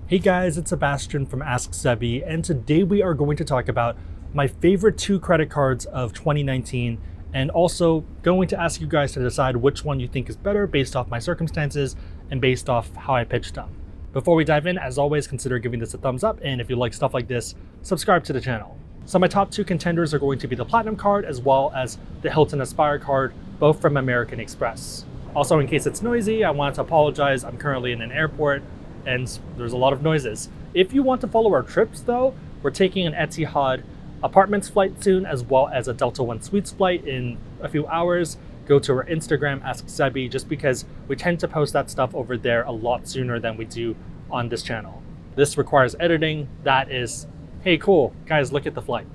Hey guys, it's Sebastian from AskSebby, and today we are going to talk about my favorite 2 credit cards of 2019, and also going to ask you guys to decide which one you think is better based off my circumstances and based off how I pitched them. Before we dive in, as always, consider giving this a thumbs up, and if you like stuff like this, subscribe to the channel. So my top 2 contenders are going to be the Platinum card as well as the Hilton Aspire card, both from American Express. Also, in case it's noisy, I want to apologize. I'm currently in an airport and there's a lot of noises. If you want to follow our trips though, we're taking an Etihad Apartments flight soon, as well as a Delta One Suites flight in a few hours. Go to our Instagram, AskSebby, just because we tend to post that stuff over there a lot sooner than we do on this channel. This requires editing. That is, hey cool, guys, look at the flight.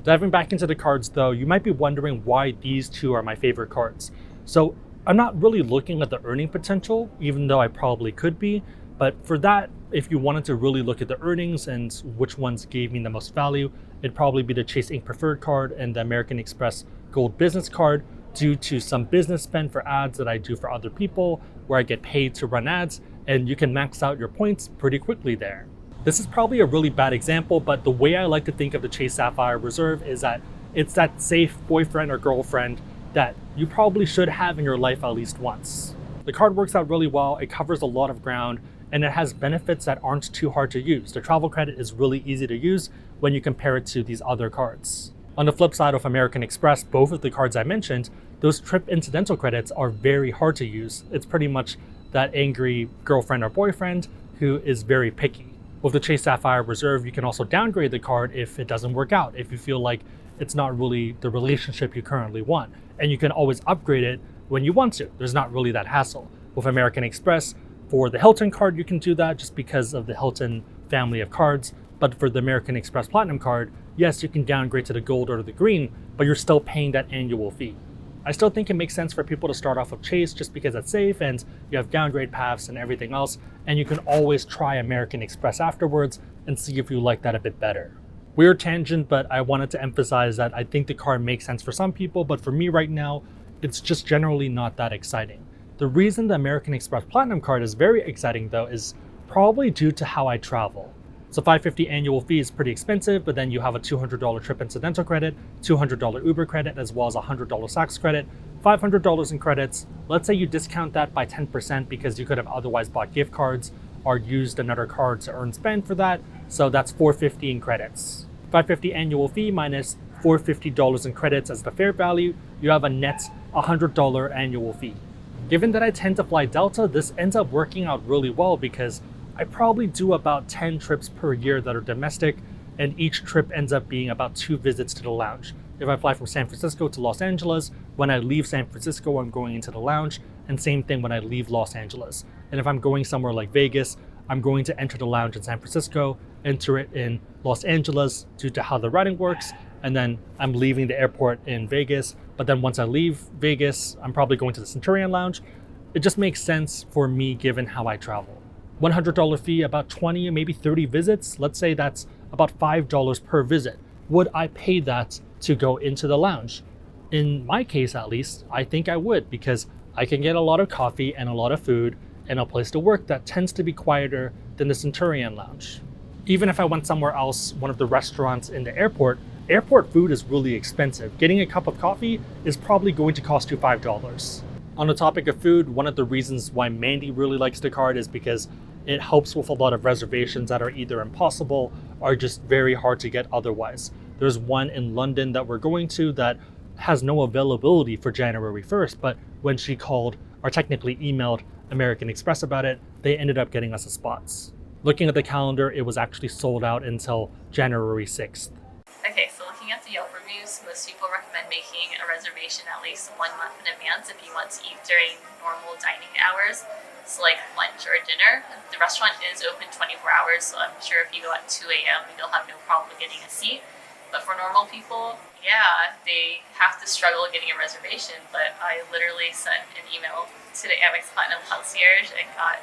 Diving back into the cards though, you might be wondering why these 2 are my favorite cards. So I'm not really looking at the earning potential, even though I probably could be. But for that, if you wanted to really look at the earnings and which ones gave me the most value, it'd probably be the Chase Inc. Preferred card and the American Express Gold Business card, due to some business spend for ads that I do for other people, where I get paid to run ads, and you can max out your points pretty quickly there. This is probably a really bad example, but the way I like to think of the Chase Sapphire Reserve is that it's that safe boyfriend or girlfriend that you probably should have in your life at least once. The card works out really well, it covers a lot of ground, and it has benefits that aren't too hard to use. The travel credit is really easy to use when you compare it to these other cards. On the flip side of American Express, both of the cards I mentioned, those trip incidental credits are very hard to use. It's pretty much that angry girlfriend or boyfriend who is very picky. With the Chase Sapphire Reserve, you can also downgrade the card if it doesn't work out, if you feel like it's not really the relationship you currently want. And you can always upgrade it when you want to. There's not really that hassle. With American Express, for the Hilton card, you can do that just because of the Hilton family of cards. But for the American Express Platinum card, yes, you can downgrade to the gold or the green, but you're still paying that annual fee. I still think it makes sense for people to start off with Chase just because it's safe and you have downgrade paths and everything else, and you can always try American Express afterwards and see if you like that a bit better. Weird tangent, but I wanted to emphasize that I think the card makes sense for some people, but for me right now, it's just generally not that exciting. The reason the American Express Platinum card is very exciting though is probably due to how I travel. So $550 annual fee is pretty expensive, but then you have a $200 trip incidental credit, $200 Uber credit, as well as $100 Saks credit, $500 in credits. Let's say you discount that by 10% because you could have otherwise bought gift cards or used another card to earn spend for that. So that's $450 in credits. $550 annual fee minus $450 in credits as the fair value, you have a net $100 annual fee. Given that I tend to fly Delta, this ends up working out really well because I probably do about 10 trips per year that are domestic, and each trip ends up being about 2 visits to the lounge. If I fly from San Francisco to Los Angeles, when I leave San Francisco, I'm going into the lounge, and same thing when I leave Los Angeles. And if I'm going somewhere like Vegas, I'm going to enter the lounge in San Francisco, enter it in Los Angeles due to how the routing works, and then I'm leaving the airport in Vegas. But then once I leave Vegas, I'm probably going to the Centurion Lounge. It just makes sense for me given how I travel. $100 fee, about 20, maybe 30 visits. Let's say that's about $5 per visit. Would I pay that to go into the lounge? In my case, at least, I think I would, because I can get a lot of coffee and a lot of food and a place to work that tends to be quieter than the Centurion Lounge. Even if I went somewhere else, one of the restaurants in the airport food is really expensive. Getting a cup of coffee is probably going to cost you $5. On the topic of food, one of the reasons why Mandy really likes the card is because it helps with a lot of reservations that are either impossible or just very hard to get otherwise. There's one in London that we're going to that has no availability for January 1st, but when she called, or technically emailed American Express about it, they ended up getting us the spots. Looking at the calendar, it was actually sold out until January 6th. Okay, so looking at the Yelp reviews, most people recommend making a reservation at least 1 month in advance if you want to eat during normal dining hours, so like lunch or dinner. The restaurant is open 24 hours, so I'm sure if you go at 2 a.m., you'll have no problem getting a seat. But for normal people, yeah, they have to struggle getting a reservation, but I literally sent an email to the Amex Platinum concierge and got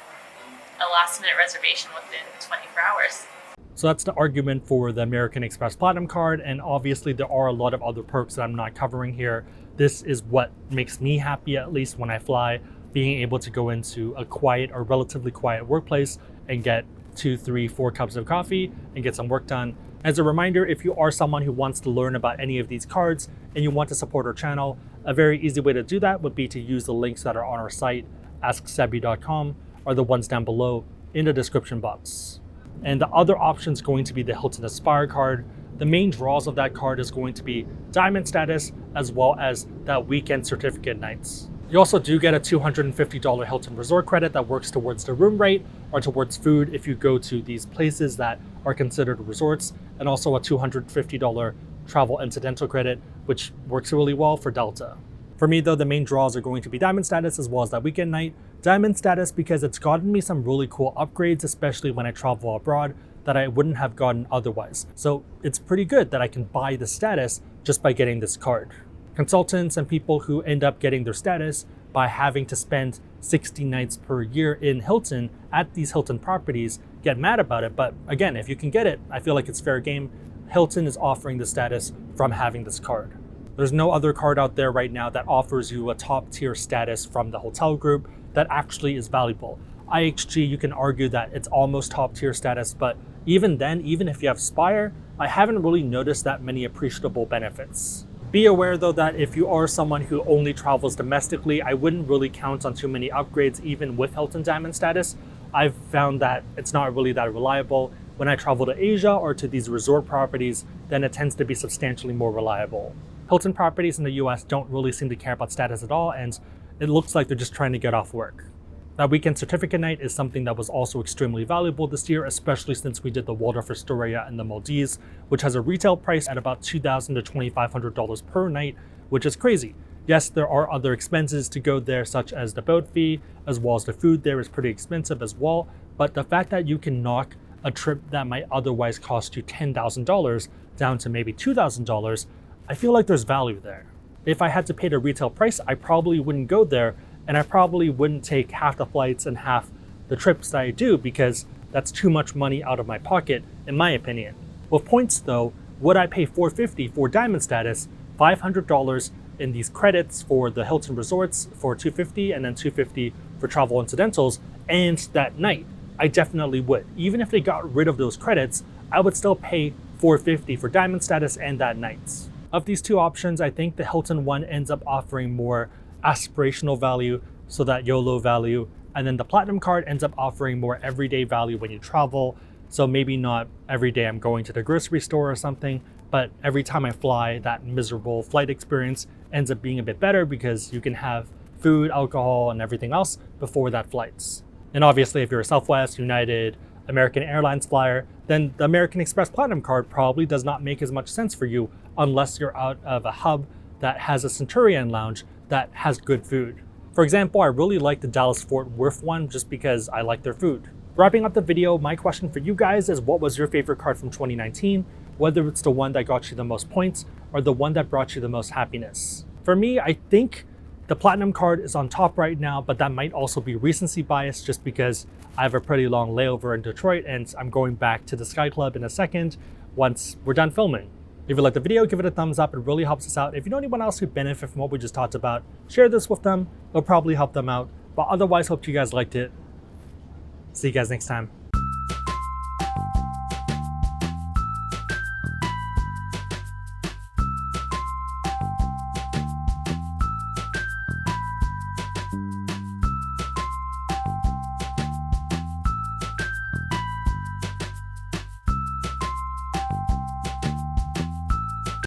a last-minute reservation within 24 hours. So that's the argument for the American Express Platinum card, and obviously there are a lot of other perks that I'm not covering here. This is what makes me happy, at least when I fly, being able to go into a quiet or relatively quiet workplace and get 2, 3, 4 cups of coffee and get some work done. As a reminder, if you are someone who wants to learn about any of these cards and you want to support our channel, a very easy way to do that would be to use the links that are on our site, AskSebby.com, or the ones down below in the description box. And the other option is going to be the Hilton Aspire card. The main draws of that card is going to be diamond status as well as that weekend certificate nights. You also do get a $250 Hilton resort credit that works towards the room rate or towards food if you go to these places that are considered resorts, and also a $250 travel incidental credit, which works really well for Delta. For me though, the main draws are going to be diamond status as well as that weekend night. Diamond status because it's gotten me some really cool upgrades, especially when I travel abroad, that I wouldn't have gotten otherwise. So it's pretty good that I can buy the status just by getting this card. Consultants and people who end up getting their status by having to spend 60 nights per year in Hilton at these Hilton properties get mad about it. But again, if you can get it, I feel like it's fair game. Hilton is offering the status from having this card. There's no other card out there right now that offers you a top tier status from the hotel group that actually is valuable. IHG, you can argue that it's almost top tier status, but even then, even if you have Spire, I haven't really noticed that many appreciable benefits. Be aware though that if you are someone who only travels domestically, I wouldn't really count on too many upgrades even with Hilton Diamond status. I've found that it's not really that reliable. When I travel to Asia or to these resort properties, then it tends to be substantially more reliable. Hilton properties in the US don't really seem to care about status at all, and it looks like they're just trying to get off work. That weekend certificate night is something that was also extremely valuable this year, especially since we did the Waldorf Astoria in the Maldives, which has a retail price at about $2,000 to $2,500 per night, which is crazy. Yes, there are other expenses to go there, such as the boat fee, as well as the food there is pretty expensive as well, but the fact that you can knock a trip that might otherwise cost you $10,000 down to maybe $2,000, I feel like there's value there. If I had to pay the retail price, I probably wouldn't go there, and I probably wouldn't take half the flights and half the trips that I do because that's too much money out of my pocket, in my opinion. With points though, would I pay $450 for diamond status, $500 in these credits for the Hilton resorts for $250, and then $250 for travel incidentals, and that night? I definitely would. Even if they got rid of those credits, I would still pay $450 for diamond status and that night. Of these two options, I think the Hilton one ends up offering more aspirational value, so that YOLO value, and then the Platinum card ends up offering more everyday value when you travel. So maybe not every day I'm going to the grocery store or something, but every time I fly, that miserable flight experience ends up being a bit better because you can have food, alcohol, and everything else before that flight. And obviously, if you're a Southwest, United, American Airlines flyer, then the American Express Platinum card probably does not make as much sense for you unless you're out of a hub that has a Centurion lounge that has good food. For example, I really like the Dallas Fort Worth one just because I like their food. Wrapping up the video, my question for you guys is, what was your favorite card from 2019? Whether it's the one that got you the most points or the one that brought you the most happiness. For me, I think the Platinum card is on top right now, but that might also be recency bias just because I have a pretty long layover in Detroit and I'm going back to the Sky Club in a second once we're done filming. If you like the video, give it a thumbs up. It really helps us out. If you know anyone else who benefit from what we just talked about, share this with them. It'll probably help them out. But otherwise, hope you guys liked it. See you guys next time.